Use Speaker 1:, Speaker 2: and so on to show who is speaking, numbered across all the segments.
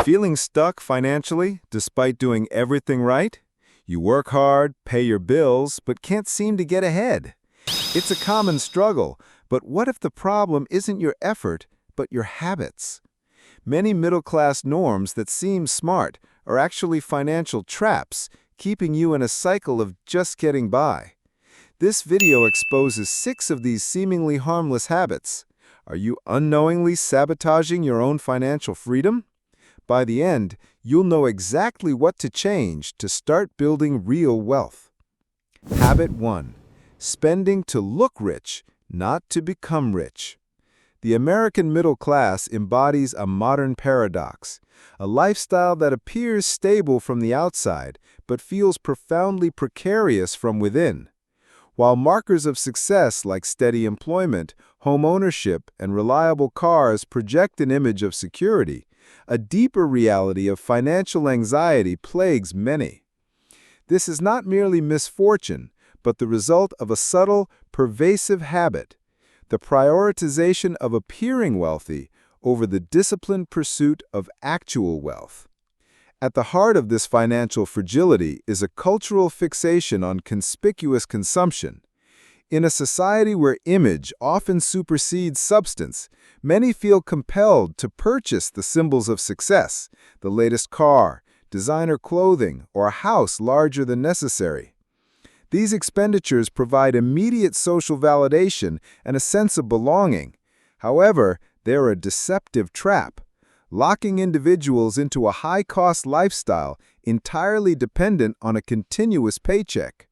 Speaker 1: Feeling stuck financially despite doing everything right? You work hard, pay your bills, but can't seem to get ahead. It's a common struggle, but what if the problem isn't your effort, but your habits? Many middle-class norms that seem smart are actually financial traps, keeping you in a cycle of just getting by. This video exposes 6 of these seemingly harmless habits. Are you unknowingly sabotaging your own financial freedom? By the end, you'll know exactly what to change to start building real wealth. Habit 1. Spending to look rich, not to become rich. The American middle class embodies a modern paradox, a lifestyle that appears stable from the outside but feels profoundly precarious from within. While markers of success like steady employment, home ownership, and reliable cars project an image of security, a deeper reality of financial anxiety plagues many. This is not merely misfortune, but the result of a subtle, pervasive habit, the prioritization of appearing wealthy over the disciplined pursuit of actual wealth. At the heart of this financial fragility is a cultural fixation on conspicuous consumption. In a society where image often supersedes substance, many feel compelled to purchase the symbols of success, the latest car, designer clothing, or a house larger than necessary. These expenditures provide immediate social validation and a sense of belonging. However, they're a deceptive trap, locking individuals into a high-cost lifestyle entirely dependent on a continuous paycheck.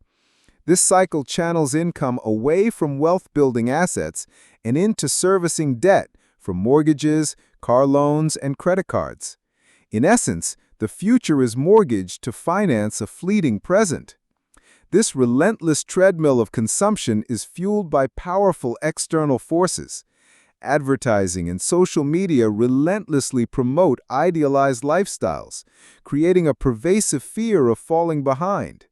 Speaker 1: This cycle channels income away from wealth-building assets and into servicing debt from mortgages, car loans, and credit cards. In essence, the future is mortgaged to finance a fleeting present. This relentless treadmill of consumption is fueled by powerful external forces. Advertising and social media relentlessly promote idealized lifestyles, creating a pervasive fear of falling behind.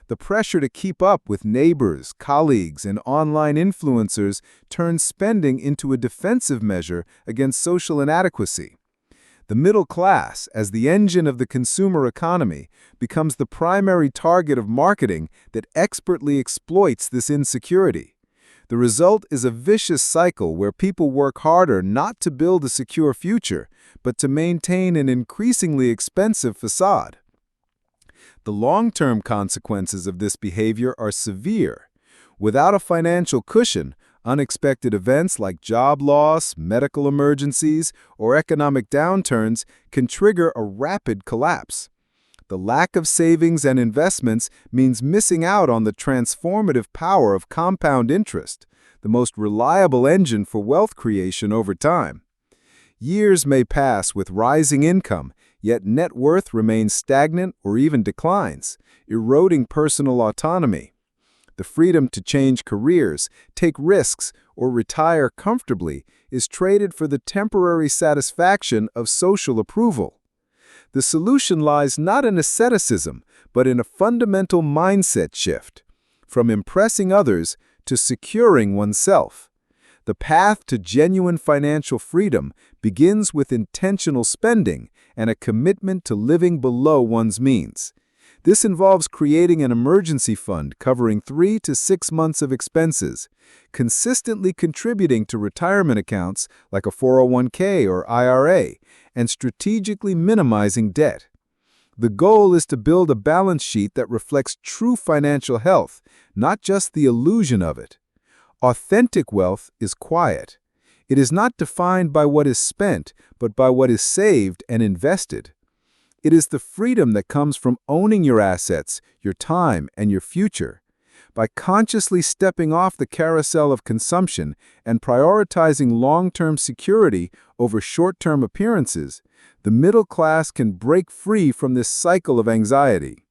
Speaker 1: The pressure to keep up with neighbors, colleagues, and online influencers turns spending into a defensive measure against social inadequacy. The middle class, as the engine of the consumer economy, becomes the primary target of marketing that expertly exploits this insecurity. The result is a vicious cycle where people work harder not to build a secure future, but to maintain an increasingly expensive facade. The long-term consequences of this behavior are severe. Without a financial cushion, unexpected events like job loss, medical emergencies, or economic downturns can trigger a rapid collapse. The lack of savings and investments means missing out on the transformative power of compound interest, the most reliable engine for wealth creation over time. Years may pass with rising income, yet net worth remains stagnant or even declines, eroding personal autonomy. The freedom to change careers, take risks, or retire comfortably is traded for the temporary satisfaction of social approval. The solution lies not in asceticism, but in a fundamental mindset shift, from impressing others to securing oneself. The path to genuine financial freedom begins with intentional spending and a commitment to living below one's means. This involves creating an emergency fund covering 3 to 6 months of expenses, consistently contributing to retirement accounts like a 401k or IRA, and strategically minimizing debt. The goal is to build a balance sheet that reflects true financial health, not just the illusion of it. Authentic wealth is quiet. It is not defined by what is spent, but by what is saved and invested. It is the freedom that comes from owning your assets, your time, and your future. By consciously stepping off the carousel of consumption and prioritizing long-term security over short-term appearances, the middle class can break free from this cycle of anxiety.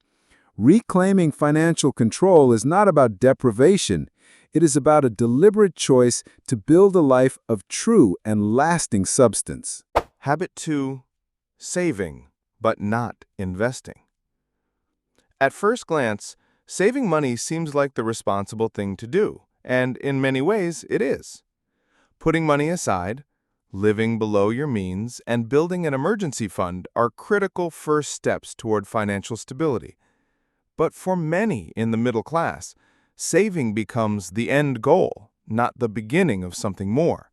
Speaker 1: Reclaiming financial control is not about deprivation. It is about a deliberate choice to build a life of true and lasting substance.
Speaker 2: Habit 2. Saving, but not investing. At first glance, saving money seems like the responsible thing to do, and in many ways it is. Putting money aside, Living below your means and building an emergency fund are critical first steps toward financial stability. But for many in the middle class, saving becomes the end goal, not the beginning of something more.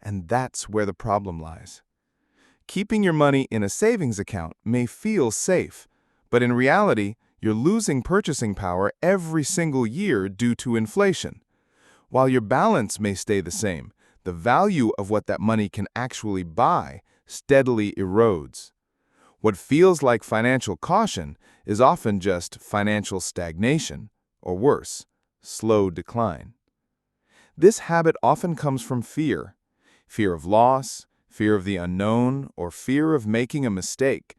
Speaker 2: And that's where the problem lies. Keeping your money in a savings account may feel safe, but in reality, you're losing purchasing power every single year due to inflation. While your balance may stay the same, the value of what that money can actually buy steadily erodes. What feels like financial caution is often just financial stagnation, or worse, slow decline. This habit often comes from fear of loss, fear of the unknown, or fear of making a mistake.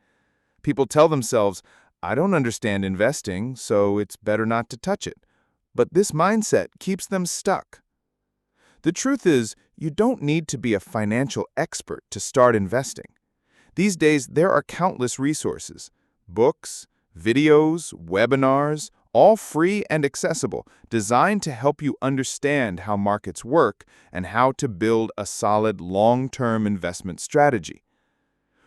Speaker 2: People tell themselves, I don't understand investing, so it's better not to touch it. But this mindset keeps them stuck. The truth is, you don't need to be a financial expert to start investing. These days, there are countless resources, books, videos, webinars, all free and accessible, designed to help you understand how markets work and how to build a solid long-term investment strategy.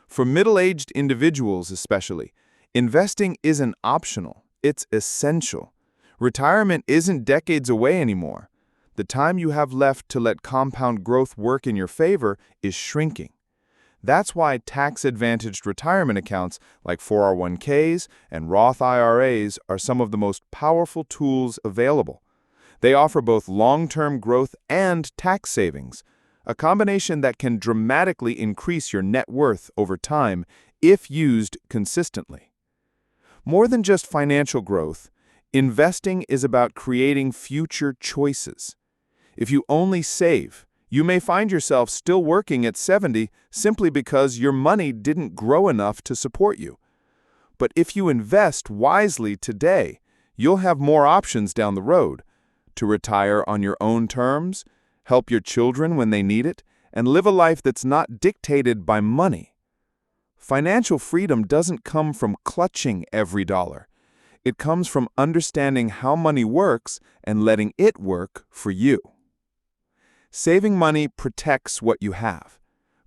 Speaker 2: For middle-aged individuals especially, investing isn't optional, it's essential. Retirement isn't decades away anymore. The time you have left to let compound growth work in your favor is shrinking. That's why tax-advantaged retirement accounts like 401ks and Roth IRAs are some of the most powerful tools available. They offer both long-term growth and tax savings, a combination that can dramatically increase your net worth over time if used consistently. More than just financial growth, investing is about creating future choices. If you only save, you may find yourself still working at 70 simply because your money didn't grow enough to support you. But if you invest wisely today, you'll have more options down the road to retire on your own terms, help your children when they need it, and live a life that's not dictated by money. Financial freedom doesn't come from clutching every dollar. It comes from understanding how money works and letting it work for you. Saving money protects what you have,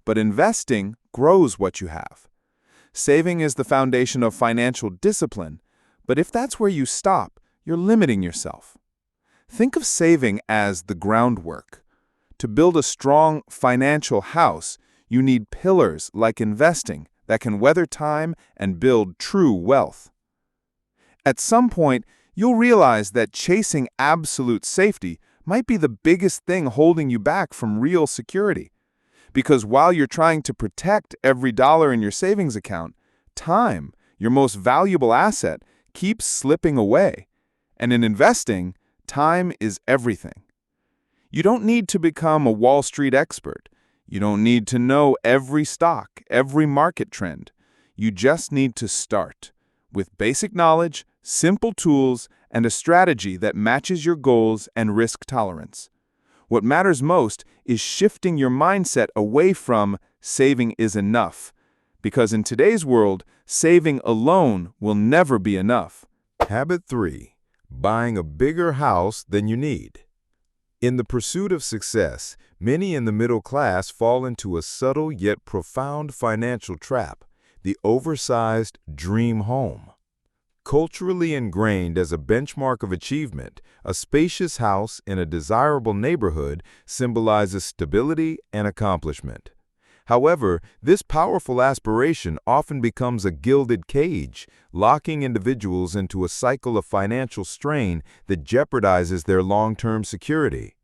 Speaker 2: but investing grows what you have. Saving is the foundation of financial discipline, but if that's where you stop, you're limiting yourself. Think of saving as the groundwork. To build a strong financial house, you need pillars like investing that can weather time and build true wealth. At some point, you'll realize that chasing absolute safety might be the biggest thing holding you back from real security. Because while you're trying to protect every dollar in your savings account, time, your most valuable asset, keeps slipping away. And in investing, time is everything. You don't need to become a Wall Street expert. You don't need to know every stock, every market trend. You just need to start with basic knowledge, simple tools, and a strategy that matches your goals and risk tolerance. What matters most is shifting your mindset away from saving is enough, because in today's world, saving alone will never be enough.
Speaker 1: Habit 3. Buying a bigger house than you need. In the pursuit of success, many in the middle class fall into a subtle yet profound financial trap, the oversized dream home. Culturally ingrained as a benchmark of achievement, a spacious house in a desirable neighborhood symbolizes stability and accomplishment. However, this powerful aspiration often becomes a gilded cage, locking individuals into a cycle of financial strain that jeopardizes their long-term security.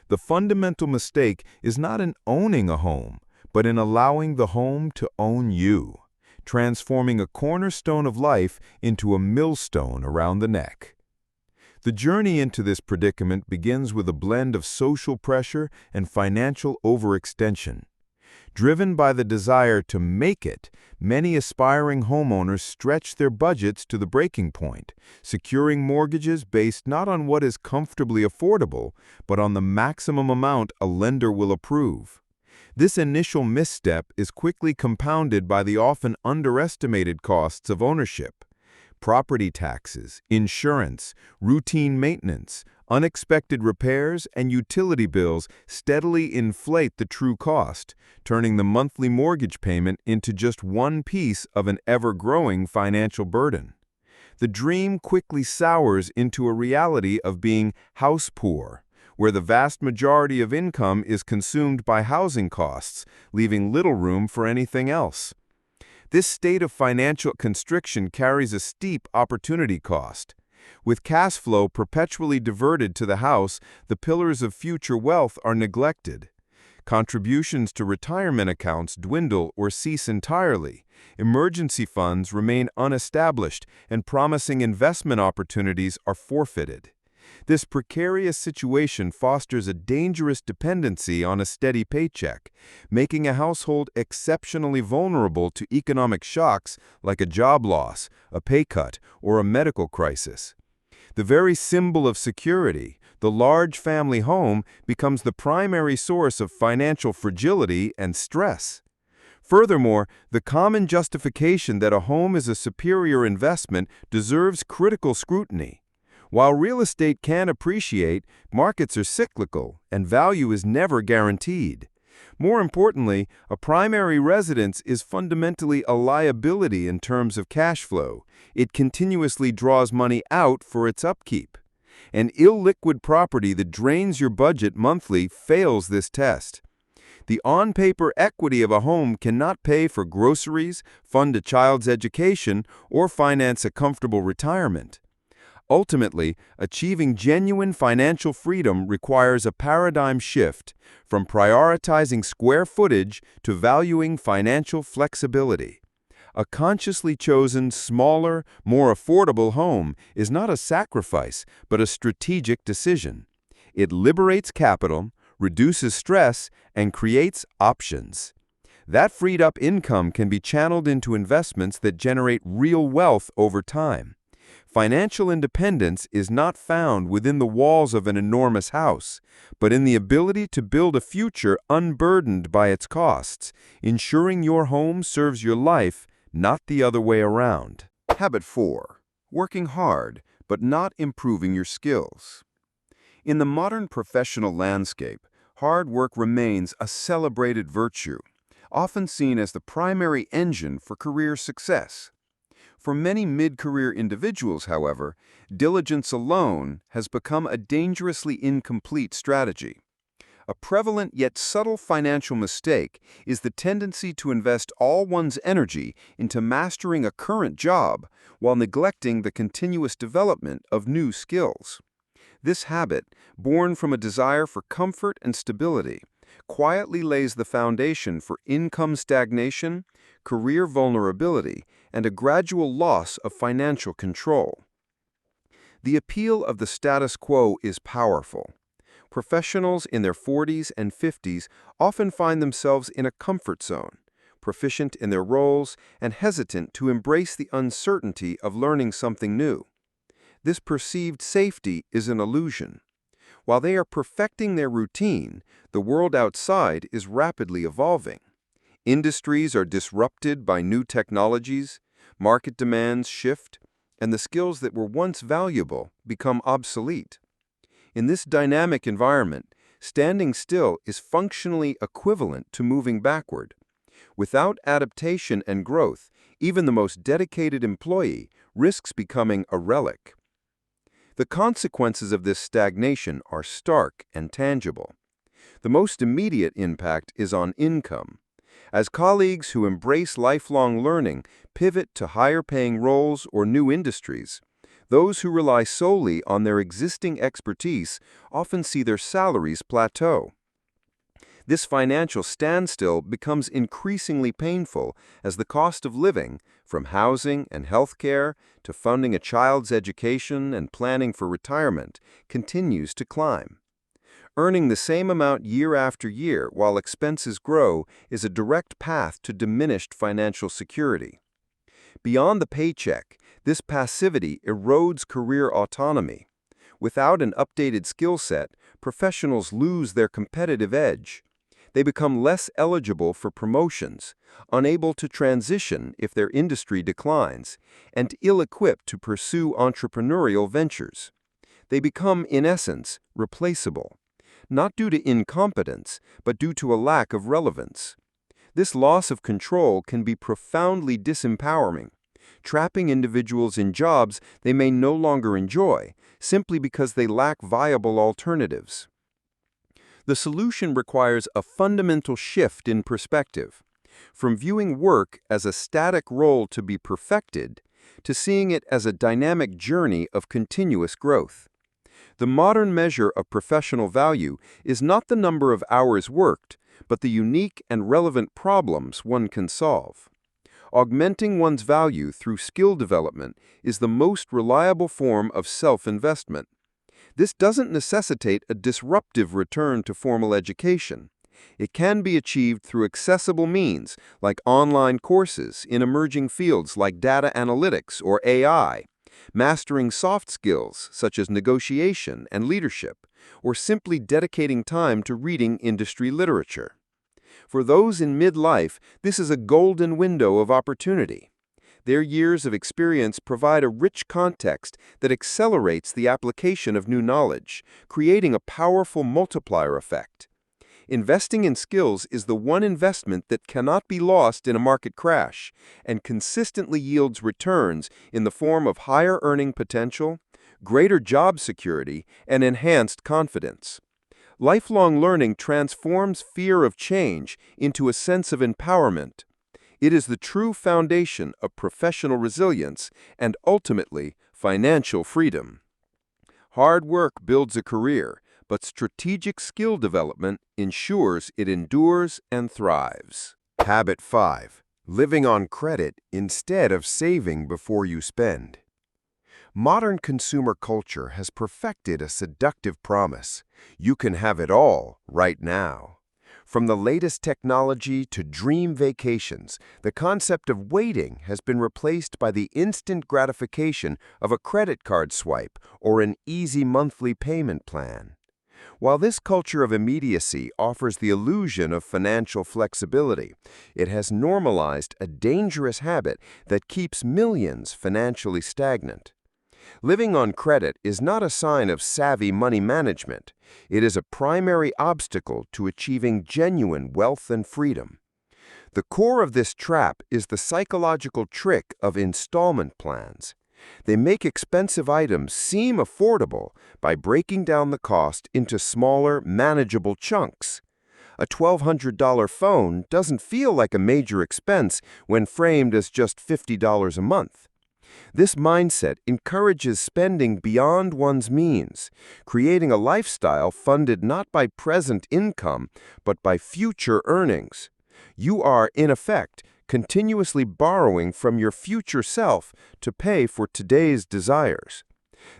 Speaker 1: The fundamental mistake is not in owning a home, but in allowing the home to own you, transforming a cornerstone of life into a millstone around the neck. The journey into this predicament begins with a blend of social pressure and financial overextension. Driven by the desire to make it, many aspiring homeowners stretch their budgets to the breaking point, securing mortgages based not on what is comfortably affordable, but on the maximum amount a lender will approve. This initial misstep is quickly compounded by the often underestimated costs of ownership. Property taxes, insurance, routine maintenance,
Speaker 2: Unexpected repairs and utility bills steadily inflate the true cost, turning the monthly mortgage payment into just one piece of an ever-growing financial burden. The dream quickly sours into a reality of being house poor, where the vast majority of income is consumed by housing costs, leaving little room for anything else. This state of financial constriction carries a steep opportunity cost. With cash flow perpetually diverted to the house, the pillars of future wealth are neglected. Contributions to retirement accounts dwindle or cease entirely. Emergency funds remain unestablished, and promising investment opportunities are forfeited. This precarious situation fosters a dangerous dependency on a steady paycheck, making a household exceptionally vulnerable to economic shocks like a job loss, a pay cut, or a medical crisis. The very symbol of security, the large family home, becomes the primary source of financial fragility and stress. Furthermore, the common justification that a home is a superior investment deserves critical scrutiny. While real estate can appreciate, markets are cyclical, and value is never guaranteed. More importantly, a primary residence is fundamentally a liability in terms of cash flow. It continuously draws money out for its upkeep. An illiquid property that drains your budget monthly fails this test. The on-paper equity of a home cannot pay for groceries, fund a child's education, or finance a comfortable retirement. Ultimately, achieving genuine financial freedom requires a paradigm shift from prioritizing square footage to valuing financial flexibility. A consciously chosen, smaller, more affordable home is not a sacrifice, but a strategic decision. It liberates capital, reduces stress, and creates options. That freed-up income can be channeled into investments that generate real wealth over time. Financial independence is not found within the walls of an enormous house, but in the ability to build a future unburdened by its costs, ensuring your home serves your life, not the other way around.
Speaker 1: Habit 4. Working hard, but not improving your skills. In the modern professional landscape, hard work remains a celebrated virtue, often seen as the primary engine for career success. For many mid-career individuals, however, diligence alone has become a dangerously incomplete strategy. A prevalent yet subtle financial mistake is the tendency to invest all one's energy into mastering a current job while neglecting the continuous development of new skills. This habit, born from a desire for comfort and stability, quietly lays the foundation for income stagnation, career vulnerability, and a gradual loss of financial control. The appeal of the status quo is powerful. Professionals in their 40s and 50s often find themselves in a comfort zone, proficient in their roles and hesitant to embrace the uncertainty of learning something new. This perceived safety is an illusion. While they are perfecting their routine, the world outside is rapidly evolving. Industries are disrupted by new technologies, market demands shift, and the skills that were once valuable become obsolete. In this dynamic environment, standing still is functionally equivalent to moving backward. Without adaptation and growth, even the most dedicated employee risks becoming a relic. The consequences of this stagnation are stark and tangible. The most immediate impact is on income. As colleagues who embrace lifelong learning pivot to higher-paying roles or new industries, those who rely solely on their existing expertise often see their salaries plateau. This financial standstill becomes increasingly painful as the cost of living, from housing and healthcare to funding a child's education and planning for retirement, continues to climb. Earning the same amount year after year while expenses grow is a direct path to diminished financial security. Beyond the paycheck, this passivity erodes career autonomy. Without an updated skill set, professionals lose their competitive edge. They become less eligible for promotions, unable to transition if their industry declines, and ill-equipped to pursue entrepreneurial ventures.
Speaker 3: They become, in essence, replaceable. Not due to incompetence, but due to a lack of relevance. This loss of control can be profoundly disempowering, trapping individuals in jobs they may no longer enjoy, simply because they lack viable alternatives. The solution requires a fundamental shift in perspective, from viewing work as a static role to be perfected, to seeing it as a dynamic journey of continuous growth. The modern measure of professional value is not the number of hours worked, but the unique and relevant problems one can solve. Augmenting one's value through skill development is the most reliable form of self-investment. This doesn't necessitate a disruptive return to formal education. It can be achieved through accessible means like online courses in emerging fields like data analytics or AI, mastering soft skills such as negotiation and leadership, or simply dedicating time to reading industry literature. For those in midlife, this is a golden window of opportunity. Their years of experience provide a rich context that accelerates the application of new knowledge, creating a powerful multiplier effect. Investing in skills is the one investment that cannot be lost in a market crash and consistently yields returns in the form of higher earning potential, greater job security, and enhanced confidence. Lifelong learning transforms fear of change into a sense of empowerment. It is the true foundation of professional resilience and ultimately financial freedom. Hard work builds a career, but strategic skill development ensures it endures and thrives.
Speaker 4: Habit 5. Living on credit instead of saving before you spend. Modern consumer culture has perfected a seductive promise. You can have it all right now. From the latest technology to dream vacations, the concept of waiting has been replaced by the instant gratification of a credit card swipe or an easy monthly payment plan. While this culture of immediacy offers the illusion of financial flexibility, it has normalized a dangerous habit that keeps millions financially stagnant. Living on credit is not a sign of savvy money management. It is a primary obstacle to achieving genuine wealth and freedom. The core of this trap is the psychological trick of installment plans. They make expensive items seem affordable by breaking down the cost into smaller, manageable chunks. A $1,200 phone doesn't feel like a major expense when framed as just $50 a month. This mindset encourages spending beyond one's means, creating a lifestyle funded not by present income, but by future earnings. You are, in effect, continuously borrowing from your future self to pay for today's desires.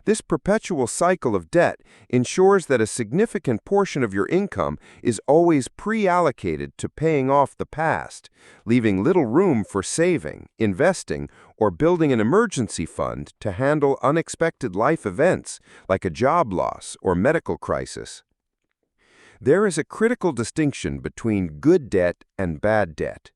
Speaker 4: This perpetual cycle of debt ensures that a significant portion of your income is always pre-allocated to paying off the past, leaving little room for saving, investing, or building an emergency fund to handle unexpected life events like a job loss or medical crisis. There is a critical distinction between good debt and bad debt.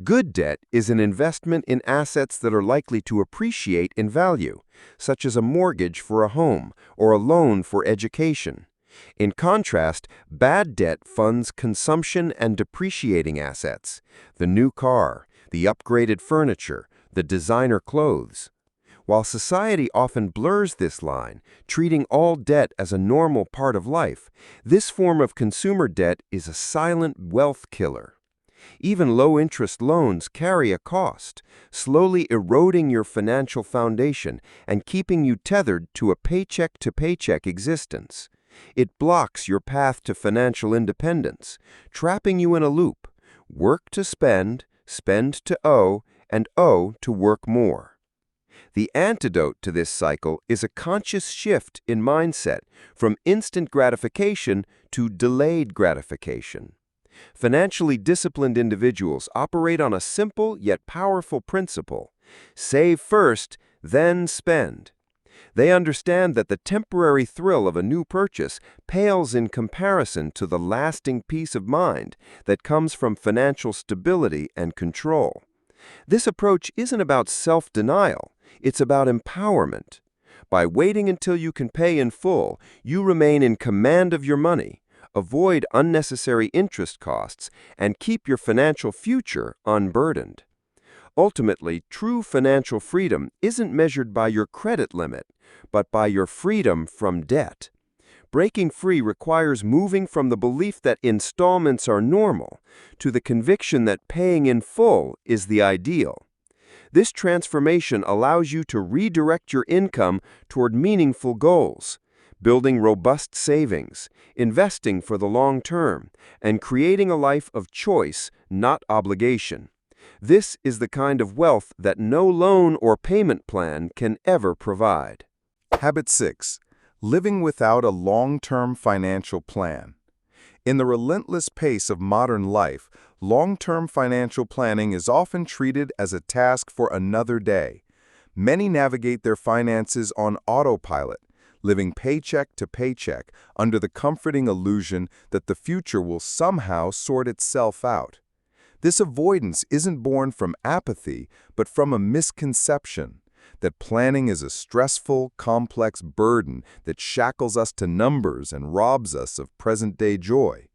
Speaker 4: Good debt is an investment in assets that are likely to appreciate in value, such as a mortgage for a home or a loan for education. In contrast, bad debt funds consumption and depreciating assets, the new car, the upgraded furniture, the designer clothes. While society often blurs this line, treating all debt as a normal part of life, this form of consumer debt is a silent wealth killer. Even low-interest loans carry a cost, slowly eroding your financial foundation and keeping you tethered to a paycheck-to-paycheck existence. It blocks your path to financial independence, trapping you in a loop: work to spend, spend to owe, and owe to work more. The antidote to this cycle is a conscious shift in mindset from instant gratification to delayed gratification. Financially disciplined individuals operate on a simple yet powerful principle: save first, then spend. They understand that the temporary thrill of a new purchase pales in comparison to the lasting peace of mind that comes from financial stability and control. This approach isn't about self-denial, it's about empowerment.
Speaker 3: By waiting until you can pay in full, you remain in command of your money, avoid unnecessary interest costs, and keep your financial future unburdened. Ultimately, true financial freedom isn't measured by your credit limit, but by your freedom from debt. Breaking free requires moving from the belief that installments are normal to the conviction that paying in full is the ideal. This transformation allows you to redirect your income toward meaningful goals, building robust savings, investing for the long term, and creating a life of choice, not obligation. This is the kind of wealth that no loan or payment plan can ever provide.
Speaker 1: Habit 6. Living without a long-term financial plan. In the relentless pace of modern life, long-term financial planning is often treated as a task for another day. Many navigate their finances on autopilot, living paycheck to paycheck under the comforting illusion that the future will somehow sort itself out. This avoidance isn't born from apathy, but from a misconception that planning is a stressful, complex burden that shackles us to numbers and robs us of present-day joy.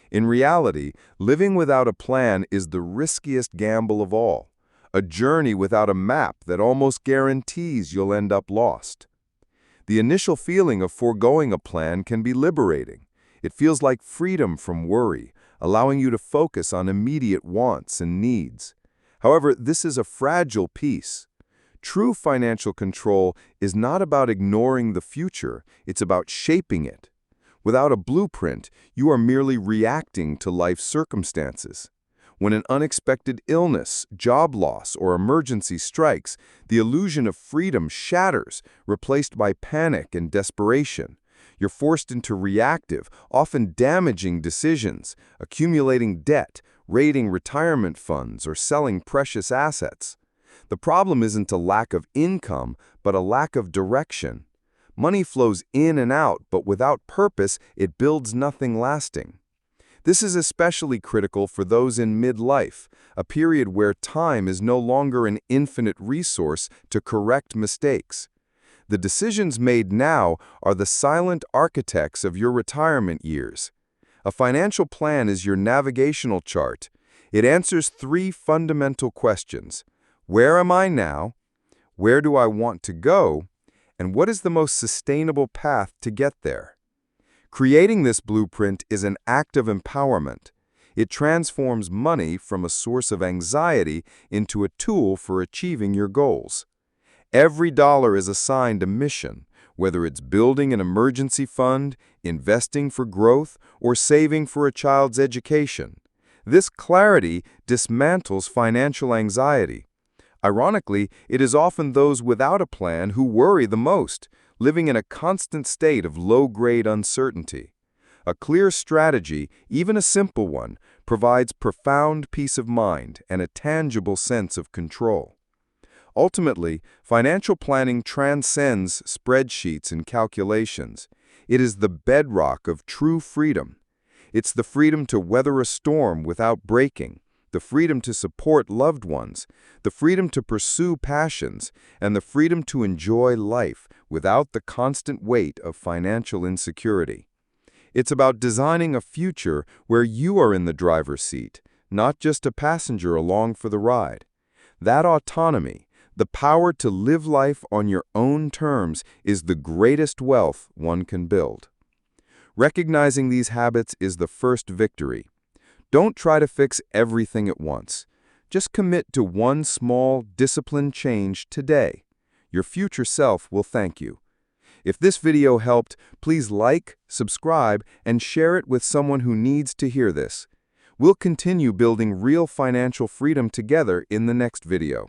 Speaker 1: In reality, living without a plan is the riskiest gamble of all, a journey without a map that almost guarantees you'll end up lost. The initial feeling of foregoing a plan can be liberating. It feels like freedom from worry, allowing you to focus on immediate wants and needs. However, this is a fragile piece. True financial control is not about ignoring the future, it's about shaping it. Without a blueprint, you are merely reacting to life's circumstances. When an unexpected illness, job loss, or emergency strikes, the illusion of freedom shatters, replaced by panic and desperation. You're forced into reactive, often damaging decisions, accumulating debt, raiding retirement funds, or selling precious assets. The problem isn't a lack of income, but a lack of direction. Money flows in and out, but without purpose, it builds nothing lasting. This is especially critical for those in midlife, a period where time is no longer an infinite resource to correct mistakes. The decisions made now are the silent architects of your retirement years. A financial plan is your navigational chart. It answers 3 fundamental questions. Where am I now? Where do I want to go? And what is the most sustainable path to get there? Creating this blueprint is an act of empowerment. It transforms money from a source of anxiety into a tool for achieving your goals. Every dollar is assigned a mission, whether it's building an emergency fund, investing for growth, or saving for a child's education. This clarity dismantles financial anxiety. Ironically, it is often those without a plan who worry the most, living in a constant state of low-grade uncertainty. A clear strategy, even a simple one, provides profound peace of mind and a tangible sense of control. Ultimately, financial planning transcends spreadsheets and calculations. It is the bedrock of true freedom. It's the freedom to weather a storm without breaking, the freedom to support loved ones, the freedom to pursue passions, and the freedom to enjoy life without the constant weight of financial insecurity. It's about designing a future where you are in the driver's seat, not just a passenger along for the ride. That autonomy, the power to live life on your own terms, is the greatest wealth one can build. Recognizing these habits is the first victory. Don't try to fix everything at once. Just commit to one small, disciplined change today. Your future self will thank you. If this video helped, please like, subscribe, and share it with someone who needs to hear this. We'll continue building real financial freedom together in the next video.